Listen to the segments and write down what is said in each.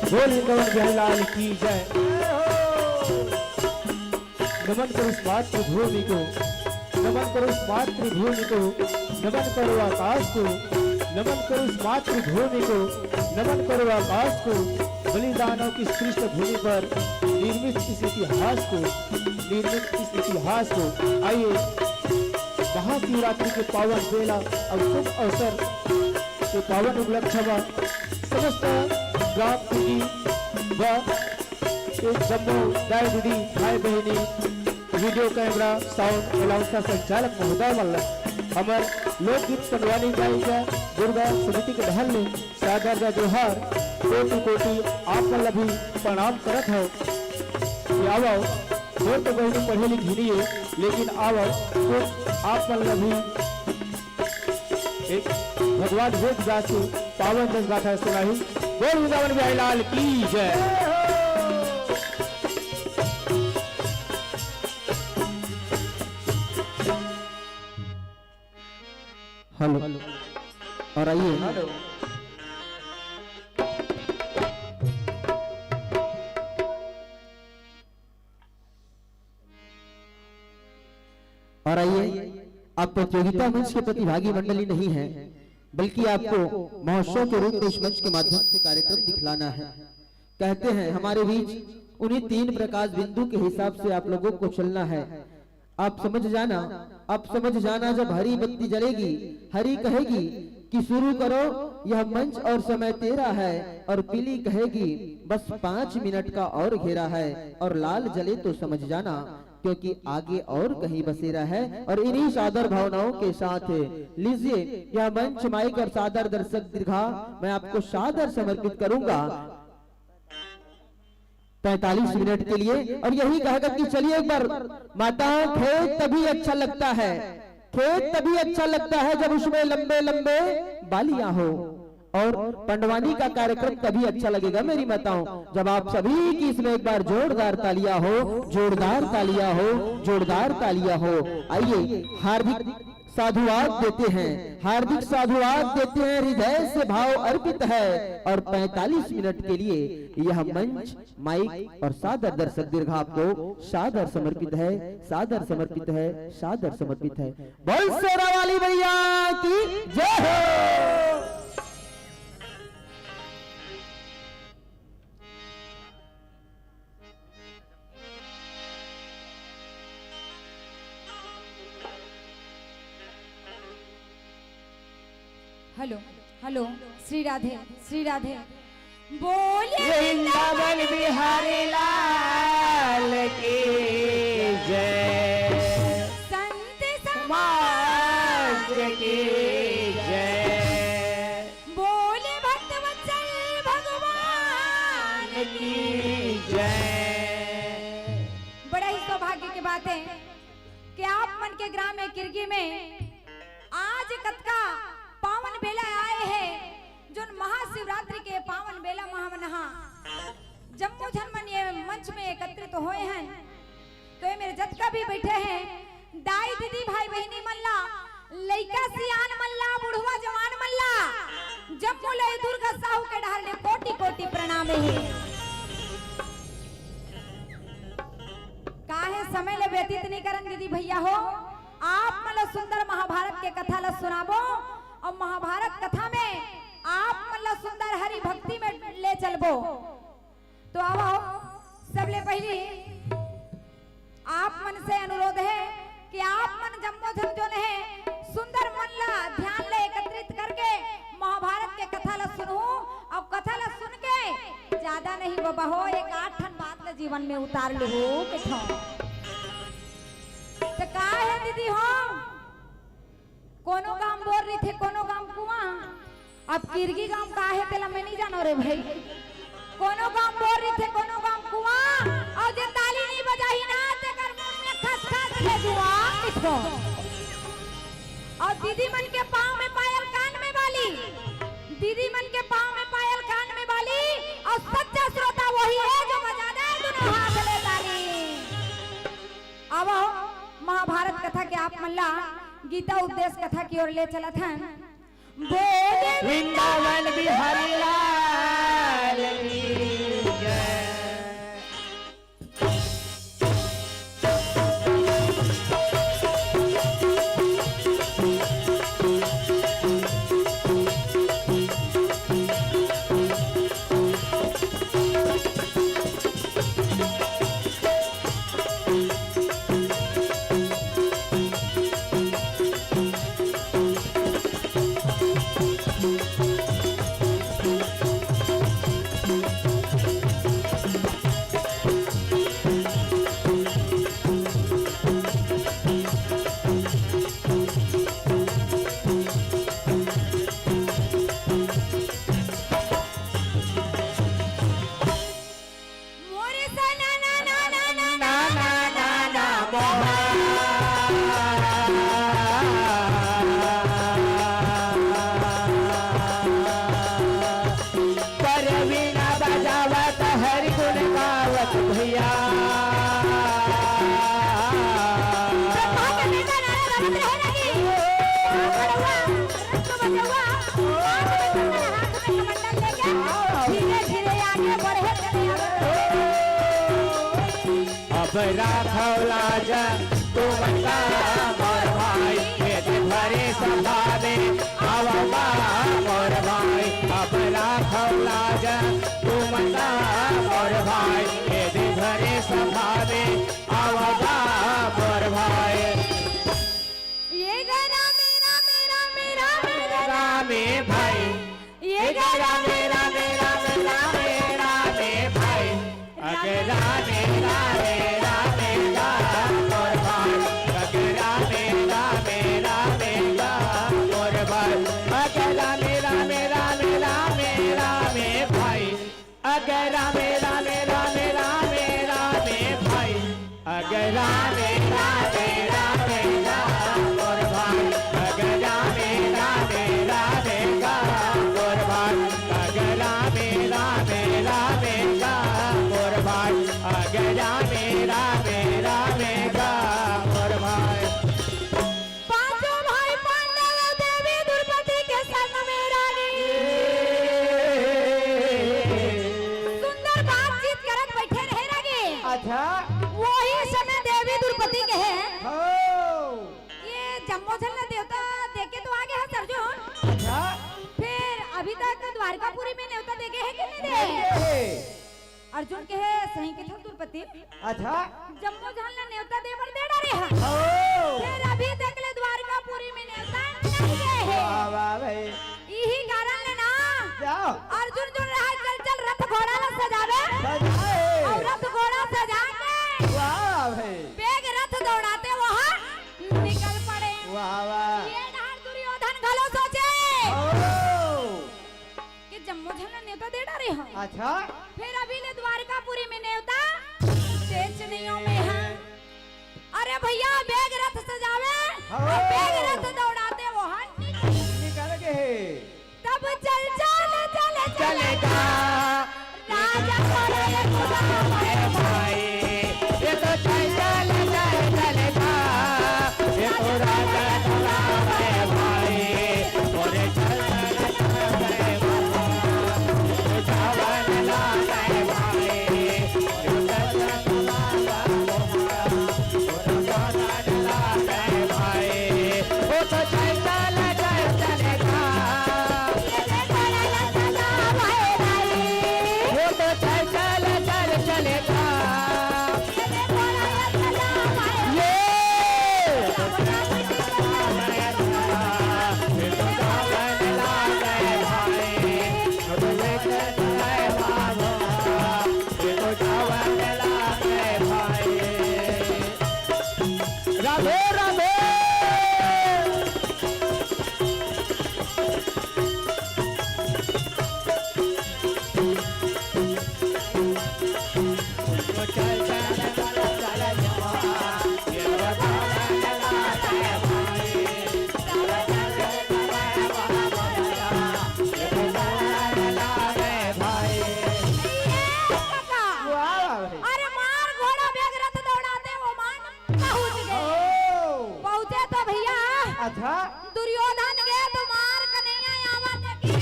बोल वृंदावन बिहारी लाल की जय। नमन करो इस मातृभूमि को, नमन करो इस मातृभूमि को, नमन करो आकाश को, नमन करो इस मातृभूमि को, नमन करो आकाश को, बलिदानों की श्रेष्ठ भूमि पर निर्मित इस इतिहास को, निर्मित इस इतिहास को। आइए महाशिवरात्रि के पावन बेला और शुभ अवसर के पावन उपलक्ष्य व समस्त ग्राम पीढ़ी व जम्मू दाई दीदी भाई बहनी वीडियो कैमरा साउंड अलाउंसा संचालक महोदय वल्लभ हमार लोकगीत सनवानी गायिका दुर्गा समिति के ढहल ने सादर जोहार कोटि कोटि आप वल्लभ भी प्रणाम करत हो। आवो और तो बहनी पढ़े लिखी नहीं है, लेकिन आवो कुछ आप वल्लभ भी एक भगवान वेद व्यास की पावन दस गाथा सुनाई। बोल वृंदावन बिहारी लाल की जय। हेलो और आइए और आइए आप प्रतियोगिता मंच के प्रतिभागी मंडली नहीं है, बल्कि आपको महोत्सव के रूप में इस मंच के माध्यम से कार्यक्रम दिखलाना है। कहते हैं हमारे बीच उन्हीं 3 प्रकाश बिंदु के हिसाब से आप लोगों को चलना है। आप समझ जाना, आप समझ जाना, जब हरी बत्ती जलेगी हरी कहेगी कि शुरू करो, यह मंच और समय तेरा है, और पीली कहेगी बस 5 मिनट का और घेरा है, और लाल जले तो समझ जाना क्योंकि आगे और कहीं बसेरा है। और इन्हीं सादर भावनाओं के साथ लीजिए यह मंच माइक और सादर दर्शक दीर्घा मैं आपको सादर समर्पित करूंगा 45 मिनट के लिए। और यही कहेगा कि चलिए एक बार माताओं, खेत तभी अच्छा लगता है, खेत तभी अच्छा लगता है जब उसमें लंबे लंबे बालियां हो, और पंडवानी का कार्यक्रम तभी अच्छा लगेगा मेरी माताओं जब आप सभी की इसमें एक बार जोरदार तालियां हो, जोरदार तालियां हो, जोरदार तालियां हो। आइए हार्दिक साधुवाद देते हैं, हार्दिक साधुवाद देते हैं, हृदय से भाव अर्पित है। और 45 मिनट के लिए यह मंच माइक और सादर दर्शक दीर्घा आपको सादर समर्पित है, सादर समर्पित है, सादर समर्पित है। बोल शेरा वाली भैया की जय हो। Hello hello, Shri Radhe Shri Radhe. बोलिए वृंदावन बिहारी लाल की जय, संत समाज की जय, बोले भक्त वत्सल भगवान की जय। बड़ा ही सौभाग्य की बात है कि आप मन के ग्राम में किरगी में आज कतका पावन बेला आए हैं, जो महाशिवरात्रि के पावन बेला महामनहा जम्मू झनमन ये मंच में एकत्रित हुए हैं। तो ये मेरे जतका भी बैठे हैं, दाई दीदी भाई बहनी मल्ला, लइका सियान मल्ला, बुढ़वा जवान मल्ला, जम्मू ले दुर्गा साहू के ढाल ने कोटि कोटि प्रणाम है। काहे समय ले व्यतीत नहीं करन दीदी भैया हो, आप मतलब सुंदर महाभारत के कथा ला सुनाबो, और महाभारत कथा में आप मतलब सुंदर हरि भक्ति में ले चलबो। तो आओ सबले पहली आप मन से अनुरोध है कि आप मन जम्मू झंझोन है सुंदर मन ला ध्यान ले एकत्रित करके महाभारत के कथा ला सुनू, और कथा ला सुन के ज्यादा नहीं बाबा हो, एक 8 बात ला जीवन में उतार लू। तो का है दीदी हो, कोनो गांव बोल रही थे, कोनो गांव कुआं, अब किरगी गांव का है तेला मैं नहीं जानो रे भाई। कोनो गांव बोल रही थे, कोनो गांव कुआं, और जे ताली नहीं बजाही ना ते कर मुंह में खस खस ले जुआ किथो। और दीदी मन के पांव में पायल कान में वाली, दीदी मन के पांव में पायल कान में वाली, और सच्चा श्रोता वही है जो बजा दे दोनों हाथ ले ताली। अब महाभारत कथा के आप मल्ला गीता उपदेश कथा की ओर ले चला था। बोले वृंदावन बिहारी लाल की अब राखो लाज तू बता मोर भाई ये दिन भरे सभा में आवबा मोर भाई अब राखो लाज तू बता मोर भाई ये दिन भरे सभा में आवबा मोर भाई ये गरा मेरा मेरा मेरा मेरा में भाई ये गरा मेरा मेरा मेरा मेरा में भाई अगरा मेरा मेरा मेरा मोर भाई अगरा मेरा मेरा मेरा मोर भाई अगरा मेरा मेरा मेरा मेरा में भाई अगरा मेरा मेरा मेरा मेरा में भाई अगरा मेरा मेरा मेरा मोर भाई अगरा मेरा मेरा मेरा मोर भाई अगरा मेरा मेरा मेरा मोर भाई अगरा मेरा मेरा मेरा मोर भाई पांचों भाई पांडव देवी द्रौपदी के संग में रानी सुंदर बातचीत करत बैठे रहे रानी। अच्छा वही समय देवी द्रौपदी के है हो ये जम्मोजल ने देवता देके तो आगे है अर्जुन। अच्छा फिर अभी तक द्वारकापुरी में न्योता देके है कि नहीं दे? अर्जुन के है सही के थे द्रौपदी। अच्छा जम्मोजल ने न्योता दे पर दे डाले है। हो फिर अभी तक ले द्वारकापुरी में न्योता नहीं गए है। वाह वाह भाई यही कारण है ना जाओ अर्जुन जो रहा चल चल रथ घोड़ा न सजावे सजाए और रथ घोड़ा सजा के वाह भाई बेग रथ दौड़ाते वहाँ निकल पड़े। वाह वाह ये डाल दुर्योधन घलो सोचे हो कि जम्मोजल ने न्योता दे डाले हैं। अच्छा फिर अभी ले द्वारकापुरी में न्योता स्टेशनियों में है। अरे भैया बेग रथ सजावे और बेग रथ दौड़ाते वहाँ निकल गए तब चल चल चल चलेगा राजा करे खुदा मेरे भाई ये तो चलेगा ये तो राजा चला मेरे भाई और चल मेरे भाई चावल ला मेरे भाई मेरे भाई वो तो चलेगा वो तो चल चलेगा ये राधे राधे अरे मार घोड़ा बेग रथ दौड़ाते वो मान पहुंच गए। पहुंचे तो भैया अच्छा दुर्योधन गए तो मार कन्हैया आवा देखी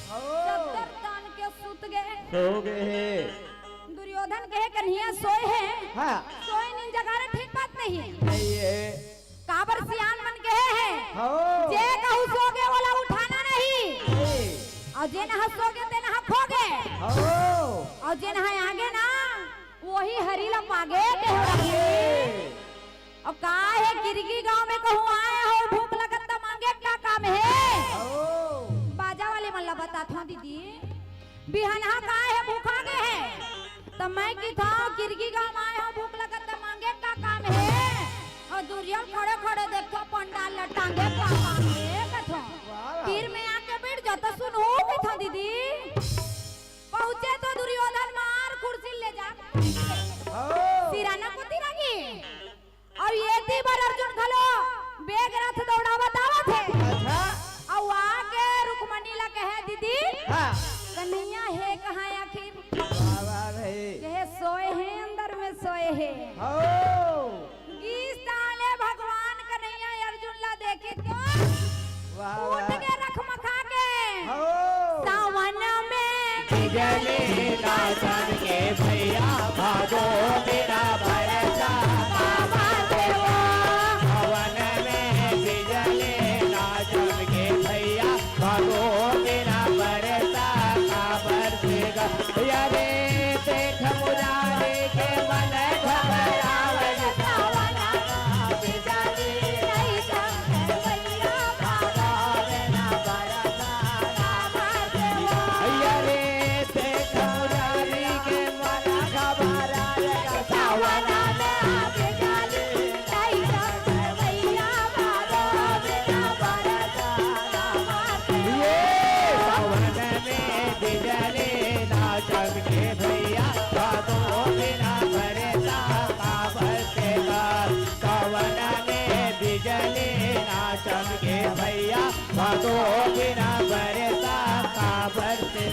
चद्दर तान के सुत गए। सो गए दुर्योधन कहे कन्हैया सोए हैं हाँ सोए नहीं जगाना ठीक बात नहीं है। नहीं है काबर सियान मन कहे हैं हो जे कहू सोगे वाला उठाना नहीं और जे नहा सोगे ते नहा खोगे हो और जे नहा आगे ना वही हरी ला पागे के हो रही। और का है गिरगी गांव में कहूँ आए हो भूख लगत तो मांगे क्या काम है। हो बाजा वाले मन ला बता था दीदी बिहनहा का है भूखा गए है तो मैं की था गिरगी गांव में आए हो भूख लगत तो मांगे क्या काम है। और दुर्योधन खड़े खड़े देखो पंडाल लटांगे क्या काम है कथो तीर में आके बैठ जा तो सुनो के था दीदी। पहुंचे तो दुर्योधन मार कुर्सी ले जा सिराना को तिरागी और ये ती बार अर्जुन खलो बेग रथ दौड़ा बतावा थे। अच्छा और आके रुक्मणी ला कहे दीदी हाँ कन्हैया है कहाँ आखिर वाह वाह भाई कहे सोए हैं अंदर में सोए हैं। हो गीस डाले भगवान कन्हैया अर्जुन ला देखे तो वाह उठ वाह के रखमखा के हो सावन में बिजली नाचन के भैया भागो मेरा भरत भैया रे देख मुरारी के मन घबरावन सावना बिजली नहीं चमके भैया बादल न बरसाना भैया रे देख मुरारी के मन घबरावन सावना बिजली नहीं चमके भैया बादल न बरसाना ये सावन में बिजली ना चमके भैया बादों बिना बरसा का बरसेगा सावन में बिजली ना चमके भैया बादों बिना बरसा का बरसे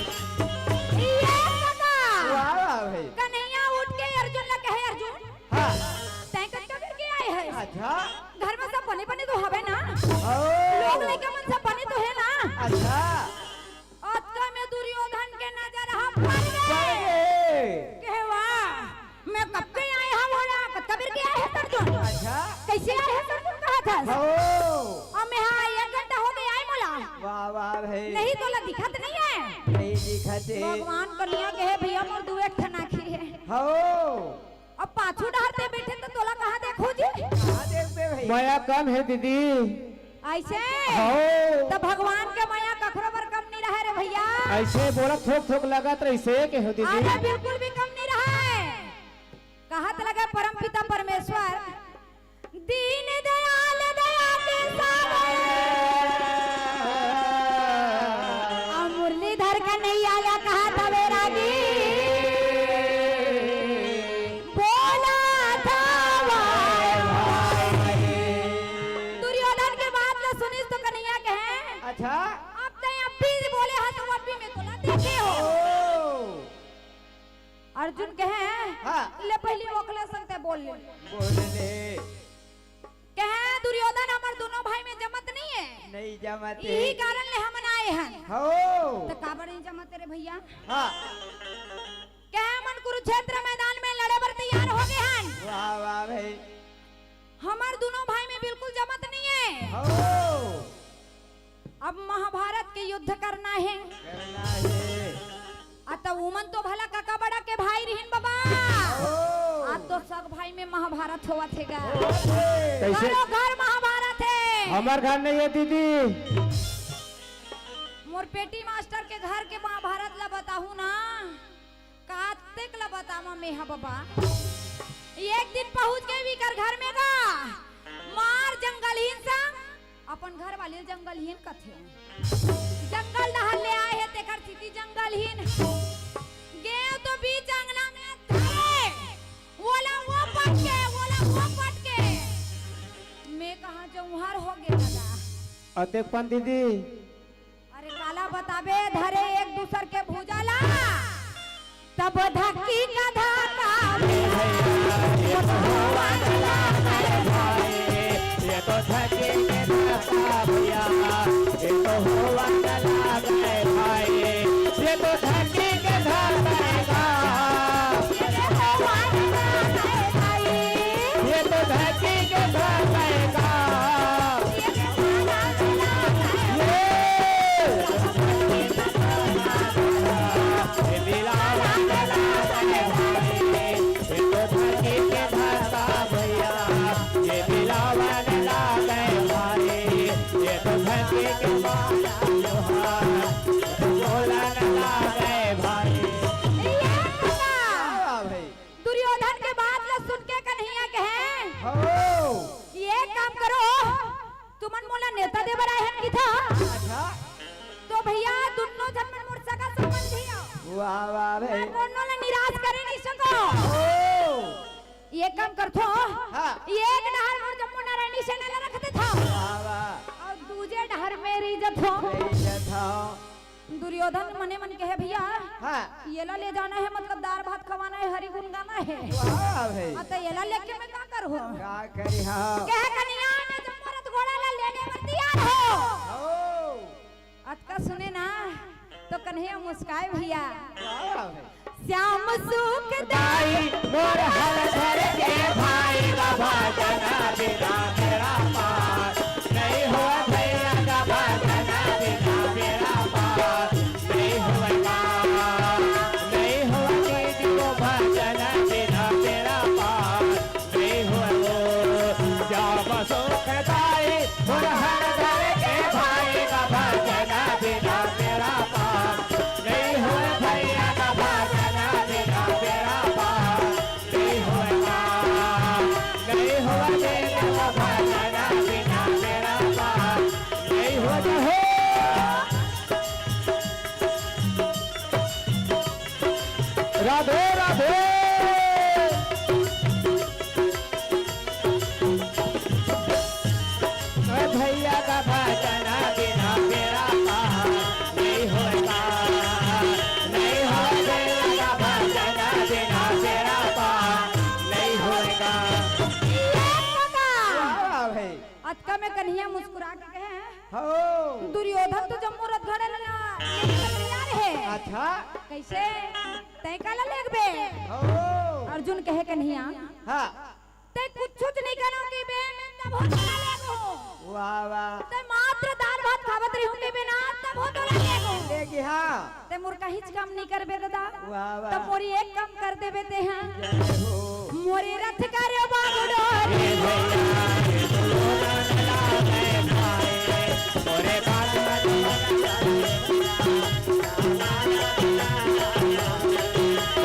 ये काका वाह वाह भाई कन्हैया उठ के अर्जुन लगे है अर्जुन हाँ तय कच्चा करके आए हैं अच्छा घर में सब बने बने तो हवे ना ओ लोग लेके मन सब बने तो है ना अच्छा अत्का में दुर्योधन के नजर हम पड़ गए चलिए के वाह मैं कब के आए हम होला कबीर के आए हैं अर्जुन अच्छा कैसे आए हैं अर्जुन कहा था ओ अब मैं हाँ 1 घंटा हो गया आए मोला वाह वाह भाई नहीं तो ला दिखत नहीं है नहीं दिखते भगवान करिया के है भैया मोर दुए ठना खी है हो अब पाछू डहरते बैठे तो तोला कहाँ देखो जी कहाँ देखते भाई माया कम है दीदी ऐसे हो तो भगवान के माया कखरो पर कम नहीं रहे रे भैया ऐसे बोला थोक थोक लगत रही के हो दीदी अरे बिल्कुल भी कम नहीं रहा है कहत लगा परम पिता परमेश्वर दीन दयाल दया के सागर मुरलीधर का नहीं आया कहा था बैरागी बोला था दुर्योधन के बात न सुनिस तो कन्हैया के हैं अच्छा अब तो अब भी बोले हाँ तो अब भी मैं तो ना देखे हो ओ अर्जुन कहे हाँ। ले पहली ओकला संगते बोल ले बोलने कहे दुर्योधन हमार दोनों भाई में जमत नहीं है नहीं जमाते यही कारण ले हम आए हैं हो तो काबर नहीं जमत रे भैया हाँ कहे मन कुरुक्षेत्र मैदान में लड़े बर तैयार हो गए हैं वाह वाह भाई हमार दोनों भाई में बिल्कुल जमत नहीं है हो अब महाभारत के युद्ध करना है करना है अतः उमन तो भला काका बड़ा के भाई रहीन बाबा ओ आज तो सब भाई में महाभारत हुआ थेगा कैसे घरों घर महाभारत है हमार घर नहीं है दीदी मोर पेटी मास्टर के घर के महाभारत ला बताहू ना कार्तिक ला बतावा मेहा बाबा एक दिन पहुंच गए भी कर घर में गा मार जंगलहीन संग अपन घर वाले जंगलहीन कथे जंगल दहल ले आए है तेकर स्थिति जंगलहीन गेव तो बीच अंगना में धरे बोला वो पट के मैं कहा जौहर हो गया दादा अतेकपन दीदी अरे काला बताबे धरे एक दूसर के भूजाला तब धक्की का धक्का ये तो धके के धक्का भैया ये तो हुआ चला गए भाई ये तो धके के धक्का ये तो धके के धक्का ये दिलावा चला गए भाई ये तो धके के धक्का भैया ये दिलावा चला गए भाई ये तो धके के माला बोला लगा गए भाई भाई दुर्योधन के बात ला सुन के कन्हैया कहे हो ये काम करो तुमन मोला नेता दे बराए हन की था अच्छा तो भैया दोनों जन मन मोर सगा संबंधी हो वाह वाह भाई दोनों ने निराश करे नहीं सको ओ ये काम करथो हाँ। एक डहर मोर जम्मू नारायणी से न रखते था वाह वाह और दूजे डहर मेरी इज्जत हो इज्जत हो दुर्योधन मने मन कहे भैया हाँ येला ले जाना है मतलब दाल भात खवाना है हरि गुण गाना है वाह भाई अतः येला लेके मैं क्या करूं का करी हो कह कन्या मैं जम्मू रथ घोड़ा ला लेने पर तैयार हो ओ अतका सुने ना तो कन्हैया मुस्काए भैया वाह भाई श्याम सुख दाई मोर हर घर के भाई बाबा जना बिना मेरा पास नहीं हुआ भैया बाबा जना बिना मेरा पास नहीं हुआ राधे राधे। भैया का भजन बिना मेरा पार नहीं होगा, नहीं होगा। भैया का भजन बिना मेरा पार नहीं होगा। भाई अतका में कन्हैया मुस्कुरा के कहे हो दुर्योधन तो जम्मू रथ घड़े लेना तैयार है। अच्छा कैसे तय काला लेगबे? हो अर्जुन कहे कन्हैया हाँ ते कुछ नहीं करोगे बे मैं तब हो तोला लेगो। वाह वाह ते मात्र दाल भात खावत रही होंगे बिना तब हो तोला लेगो। लेगी हाँ ते मोर का हिच काम नहीं करबे दादा। वाह वाह तब मोरी एक काम कर देबे ते हैं जय हो। मोरे रथ करे बागुडोर मोरे बात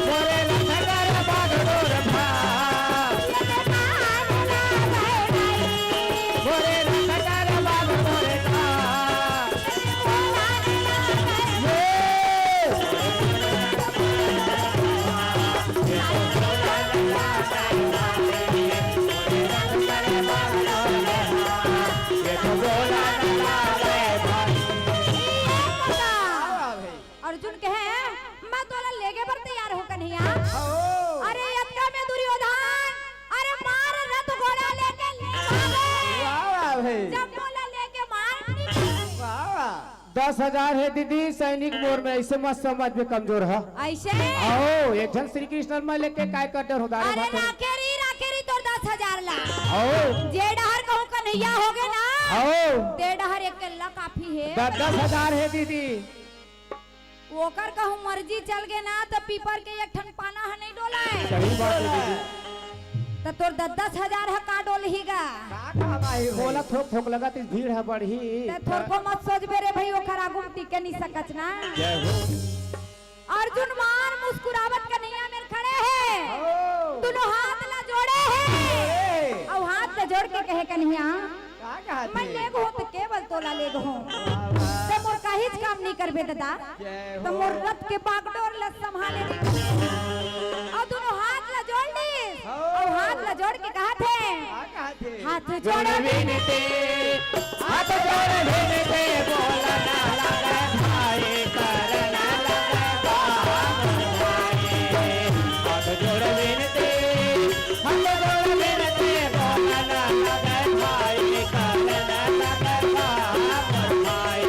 मोरे लखनगर बागडोर भाई, मोरे लखनगर बागडोर अर्जुन कहे मैं तोला लेगे पर तैयार हो कन्हैया। अरे अतका में दुर्योधन अरे मार रथ घोड़ा लेके ले भागे। जब बोला लेके मार 10,000 है दीदी सैनिक मोर में, ऐसे मत समझ में कमजोर है। ऐसे आओ एक जन श्री कृष्ण में लेके काय कर डर होता अरे है। राखेरी तोर 10,000 ला आओ जे डहर कहूं कन्हैया होगे ना आओ ते डहर एक केला काफी है। 10,000 है दीदी। ओकर कहूं मर्जी चल गे ना तो पीपर के एक ठन पाना है नहीं डोलाए सही बात है दीदी। तो तोर 10,000 है का डोल हीगा। बोला थोक थोक लगा तो भीड़ है बढ़ी। ते थोर को मत सोचबे रे भाई ओकर आगू में टिके नहीं सकच ना। अर्जुन मार मुस्कुरावत कन्हैया मेरे खड़े है दोनों हाथ ला जोड़े है और हाथ ला जोड़ के कहे कन्हैया मैं लेगो तो केवल तोला लेगो ते मोर काहीच काम नहीं करबे दादा। तो मोर रथ के बागडोर ला संभाले और दोनों हाथ ला जोड़ ली और हाथ ला जोड़ के कहा थे हाथ जोड़ विनती हाथ जोड़ विनती बोला ना लगे भाई करना लगे भाई। हाथ जोड़ विनती हाथ जोड़ विनती बोला ना लगे भाई करना लगे भाई।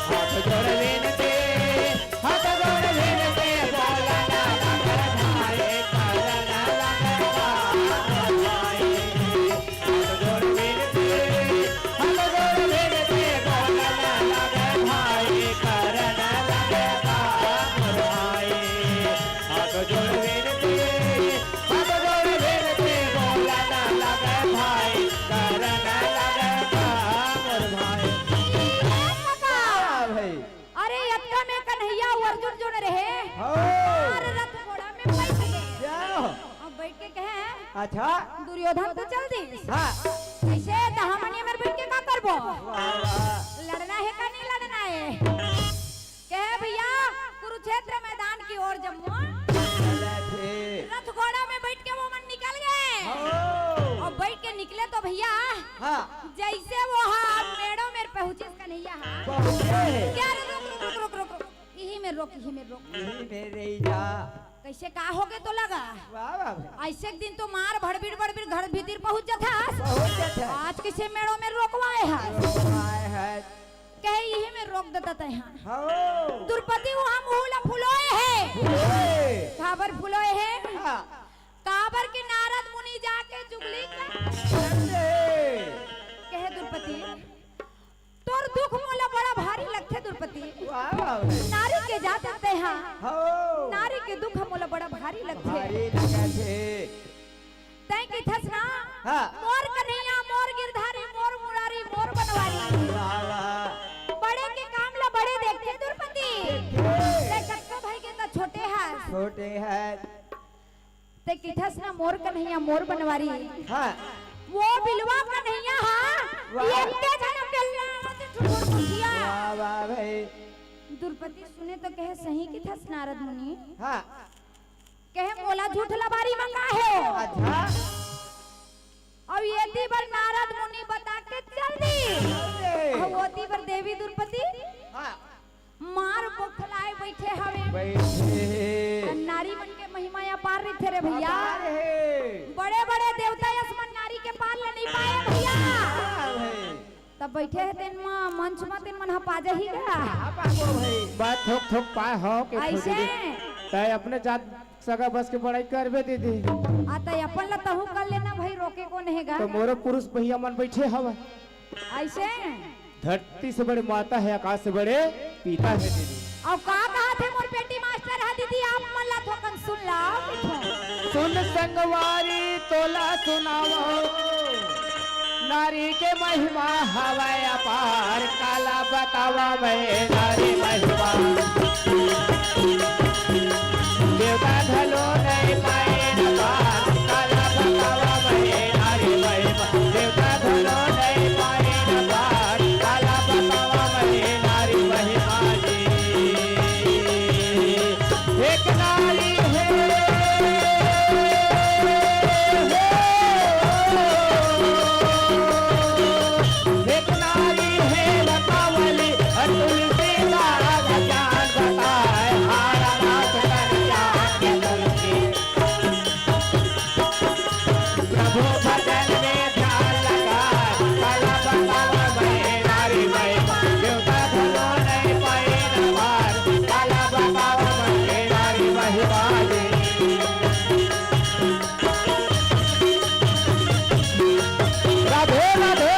हाथ जोड़ विनती हाथ जोड़ विनती बोला ना लगे भाई करना लगे भाई। हाथ जोड़ विनती हाथ जोड़ विनती बोला ना लगे भाई करना लगे भाई। हाथ जोड़ विनती हाथ जोड़ विनती बोला ना लगे भाई करना लगे भाई। अरे अतका में कन्हैया और अर्जुन जोड़ रहे और रथ घोड़ा में बैठ गए। अब बैठ के कहे अच्छा दुर्योधन तो चल दी हाँ ऐसे दहामनी में बैठ के का करबो? लड़ना है का नहीं लड़ना है? कहे भैया कुरुक्षेत्र मैदान की ओर जब रथ घोड़ा में बैठ के वो मन निकल गए और बैठ के निकले तो भैया जैसे वो मेड़ों में पहुंचे कन्हैया क्या रुक रुक रुक रुक यही में रोक कैसे का हो गए तो लगा ऐसे दिन तो मार भड़बीड़ घर भीतर पहुंच जाता आज किसे मेड़ों में रोकवाए है कहे यही में रोक देता था यहाँ द्रौपदी वहाँ मुहला फुलोए है काबर फुलोए है काबर की नारद मुनि जाके चुगली कहे द्रौपदी तोर दुख मोला बड़ा भारी लगते द्रौपदी नारी के जाते हैं नारी के दुख मोला बड़ा भारी लगते तै की थस ना मोर कन्हैया मोर गिरधारी मोर मुरारी मोर बनवारी बड़े के काम ला बड़े देखते द्रौपदी कक्का भाई के तो छोटे हैं ते की थस ना मोर कन्हैया मोर बनवारी वो बिलवा कन्हैया हां एक के जन के ठुठुठिया वाह वाह भाई द्रौपदी सुने तो कहे सही की था नारद मुनि हाँ कहे मोला झूठ लबारी मंगा है अच्छा अब ये दी बर नारद मुनि बता के चल दी अब वो दी बर देवी द्रौपदी हाँ मार बोखलाए बैठे हवे बैठे नारी मन के महिमा अपार रही थे रे भैया अरे बड़े बड़े देवता यसमन नारी के पार ले नहीं पाए भैया भाई तब बैठे है तेन मंच में तेन मन हपा जही गा आप आओ भाई बात थोक थोक पाए हो के ऐसे तय अपने जात सगा बस के पढ़ाई करबे दीदी आता अपन ला तहु कर लेना भाई रोके को नहेगा तो मोरो पुरुष भैया मन बैठे हवा ऐसे धरती से बड़े माता है आकाश से बड़े पिता है दीदी अब का कहा थे मोर बेटी मास्टर है दीदी आप मन ला थोकन सुन लाओ सुन संगवारी तोला सुनावो नारी के महिमा हवाए अपार काला बतावा मैं नारी महिमा देवता धलो नहीं पाए न पार काला बतावा मैं नारी महिमा देवता धलो नहीं पाए न पार काला बतावा मैं नारी महिमा जी एक नारी है एक नारी है बतावली तुलसी बाग ज्ञान बताए हारा नाथ कन्या के तुलसी प्रभु भजन में ध्यान लगा काला बतावा मैं नारी महिमा देवता धलो नहीं पाए न पार काला बतावा मैं नारी महिमा राधे राधे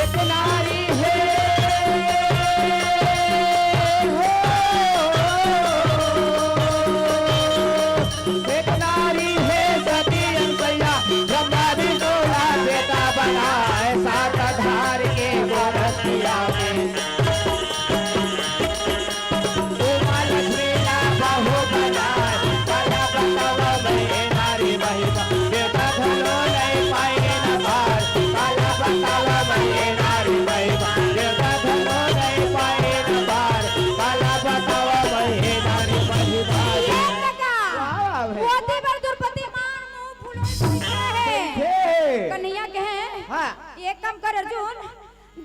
एक नारी है एक नारी है सती अंसैया ब्रह्मा विष्णु देता बनाए सात धार के गोरखिया में उमा लक्ष्मी ना बहु बनाए काला बतावा मैं नारी महिमा देवता धलो नहीं पाए न पार काला बतावा मैं नारी महिमा देवता धलो नहीं पाए न पार काला बतावा मैं नारी महिमा वाह भाई मोती पर द्रौपदी मान मुंह फुलों बैठे है कन्हैया कहे हाँ एक काम कर अर्जुन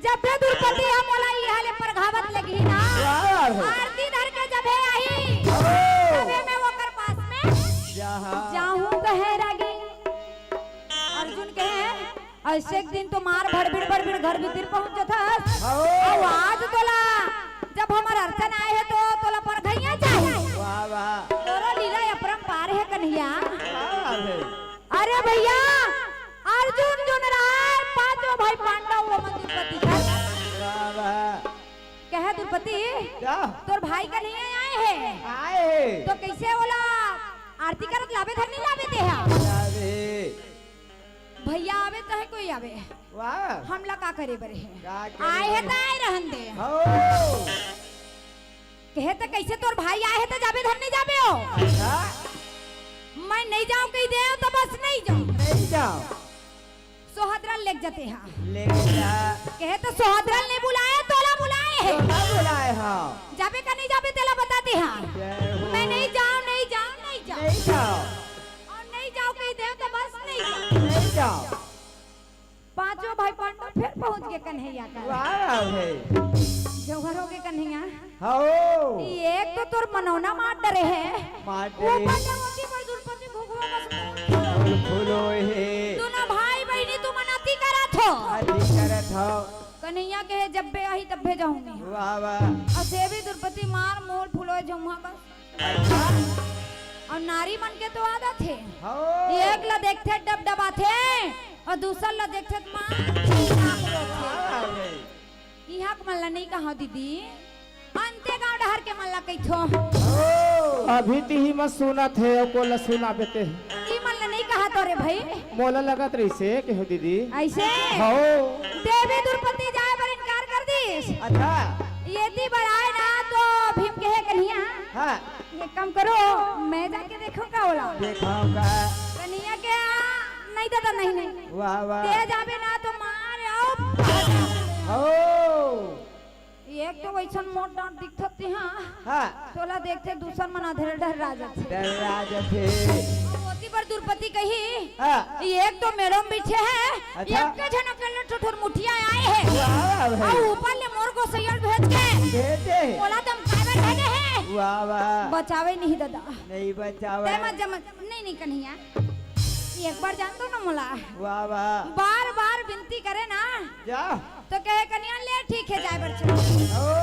जब भी द्रौपदी हम मोला ई हाले पर घावत लगी ना वाह भाई आरती धर के जब है आई तबे मैं ओकर पास में जहाँ जाऊं कहे रागी अर्जुन कहे ऐसे एक दिन तो मार भड़बिड़ घर भीतर पहुंच जथा और आज तोला जब हमार अर्चन आए है तो तोला पर घैया चाहिए वाह वाह तोरो लीला अपरंपार है कन्हैया वाह भाई अरे भैया अर्जुन जो नारायण पांचों भाई पांडव वो द्रौपदी का वाह वाह कहे द्रौपदी क्या तोर भाई का नहीं आए हैं आए तो कैसे बोला आरती करत लावे धरनी लावे देहा अरे भैया आवे चाहे कोई आवे वाह हम ला का करे बरे का है करे आए है तो आए रहन दे हो कहे तो कैसे तोर भाई आए है तो जावे धरनी जावे हो अच्छा मैं नहीं जाऊं कहीं दे तो बस नहीं जाऊं नहीं जाओ सोहदरन लेक जाते हैं ले जा कहे तो सोहदरन ने बुलाया तोला बुलाए है ना बुलाए हाँ जावे का नहीं जावे तेला बताते हैं जय हो मैं नहीं जाऊं नहीं जाऊं नहीं जाऊं नहीं जाओ और नहीं जाऊं कहीं दे तो बस नहीं जाऊं नहीं जाओ पांचों भाई पांडव फिर पहुंच गए कन्हैया का वाह भाई जौहर हो गए कन्हैया हो एक तो तोर मनौना मार डरे है मार ऊपर डरे। से मोती पर द्रौपदी घुघुआ बस फूल फूलो हे दोनों भाई बहनी तू मनाती करा थो आदि करत हो कन्हैया कहे जब बे आई तब बे जाऊंगी वाह वाह और देवी द्रौपदी मार मोर फूलो जमुआ बस अच्छा और नारी मन के तो आदत है हो एक ला देखते डब डबाथे और दूसरा ला देखते मार वाह भाई यहाँ के मल्ला नहीं कहा दीदी अंते गांव डहर के मल्ला कही थो हो अभी ती ही मत सुना थे को ल सुना बेते ई मल्ला नहीं कहा तो रे भाई मोला लगत रही से के हो दीदी ऐसे हो देवी द्रौपदी जाए पर इनकार कर दीस अच्छा यदि बढ़ाए ना तो भीम कहे कन्हैया हाँ ये काम करो मैं जाके देखो का बोला देखोगा कन्हैया के नहीं दादा नहीं वाह वाह ते जाबे ना तो मार आओ ओ एक तो वैसन मोट डांट दिखती हां हाँ तोला देखते दूसर मन अधर डर राजा थे दरराज थे मोती पर द्रौपदी कही हाँ एक तो मैडम बैठे हैं अच्छा। एक के जन अकेले ठठुर मुठिया आए हैं वाह और भाई ऊपर ले मोर को सैयद भेज के देते बोला तुम काहे भेजे हैं वाह वाह बचावे नहीं दादा नहीं बचावा ते मत जम नहीं कन्हैया एक बार जान दो ना मोला वाह वाह बार बार विनती करे ना जा तो कहे कन्हैया ले ठीक है जाए बर चलो ओ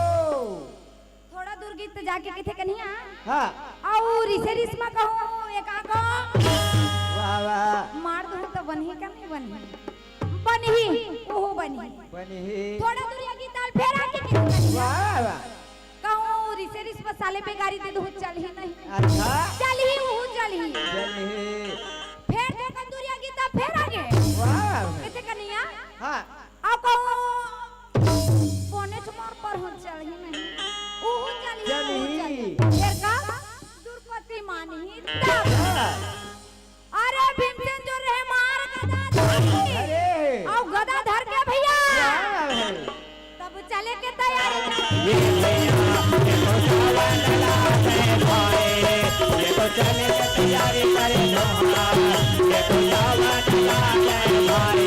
थोड़ा दूर गई तो जाके कथे कन्हैया हाँ और इसे रिश्मा कहूं एक आगो वाह वाह मार दूं तो बनी का नहीं बनी ओहो बनी बनी ही थोड़ा दूर आगे ताल फेर आके कन्हैया वाह वाह कहूं रिसे रिस मसाले पे गाड़ी दे दो चल ही नहीं अच्छा चल ही वो चल ही चल ही फेर दे कंदूरिया गीता फेर आगे वाह कैसे कन्हैया हाँ आओ कहूं कोने चमार पर हो चल ही नहीं ओहो चल ही फिर का द्रौपदी मानी तब अरे भीमसेन जो रहे मार गदा धर अरे आओ गदा धर के भैया वाह भाई तब चले के तैयारी ये तो चले के तैयारी करे ये तो जावन लागे भाई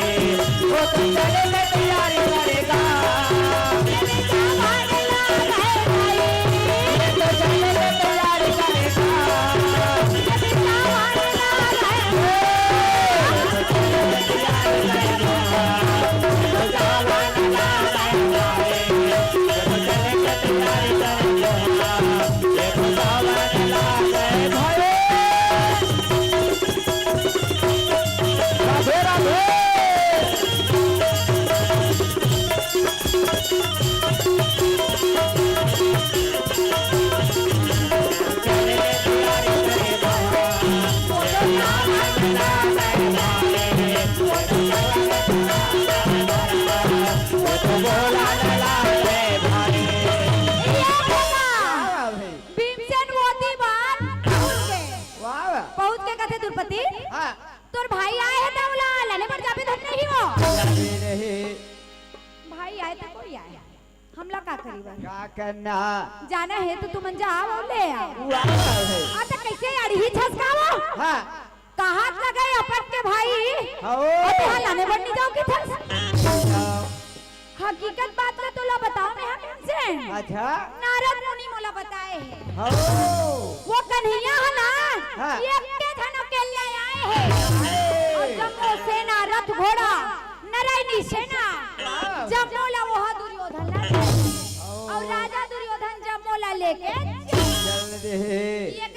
वो तो चले के तैयारी करेगा ये तो चले के तैयारी करेगा द्रौपदी तोर भाई आए है तवला लेने पर जाबे धन नहीं हो भाई आए तो कोई आए हमला का करीबा क्या करना जाना है तो तुम जाओ और ले आओ आ तो कैसे अड़ी ही छसकावो हाँ कहां लगे अपन के भाई हो अबे हां लाने बढ़ नहीं जाओ कि थस हकीकत बात में तोला बताओ मैं हमसे अच्छा नारद मुनि मोला बताए हैं हो वो कन्हैया है ना हाँ। एक के धन के ले आए हैं और जम्मू सेना रथ घोड़ा नारायणी सेना जम्मूला वो दुर्योधन ला और राजा दुर्योधन जम्मूला लेके चल दे ये